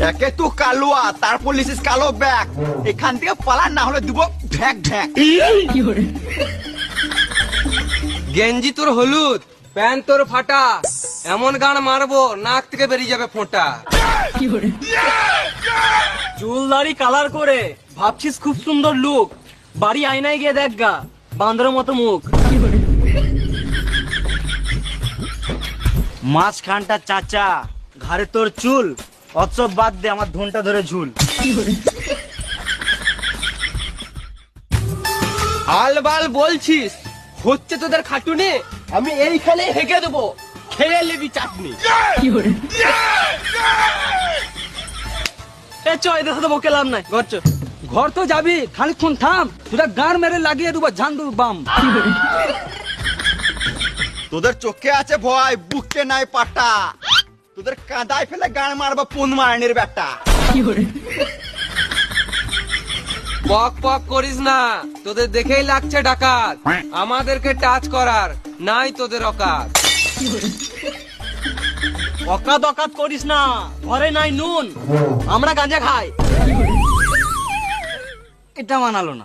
একে তো কালুয়া, তারপর লিসিস কালো ব্যাগ। এখান থেকে পালা, না হলে দিব ঢ্যাক ঢ্যাক। গেঞ্জি তোর হলুদ, প্যান্ট তোর ফাটা, এমন গান মারবো নাক থেকে বেরিয়ে যাবে ফোঁটা। চুল দাড়ি কালার করে ভাবছিস খুব সুন্দর লুক, বাড়ি আয়নায় গিয়ে দেখ গা বান্দরের মতো মুখ। মাঝখানটা চাচা, ঘাড়ে তোর চুল, অৎসব বাদ দে আমার ধনটা ধরে ঝুল। আলবাল বলছিস, হচ্ছে তোদের খাটুনি, আমি এইখানে হেগে দেবো, খেয়ে নিবি চাটনি। এ চয় দেখো তো বকে লাভ নাই, ঘর চ। ঘর তো যাবি, খানিকক্ষণ থাম, তোরা গান মেরে লাগিয়ে দেবো ঝান্ডুর বাম। তোদের চোখে আছে ভয়, বুকে নাই পাটা। তোদের কাদায় ফেলে গান মারবো পুন মারানির বেটা। পক পক করিস না, তোদের দেখেই লাগছে ডাকাত, আমাদেরকে টাচ করার নাই তোদের অকাত। অকাত অকাত করিস না, ঘরে নাই নুন, আমরা গাঁজা খাই। এটা মানালো না।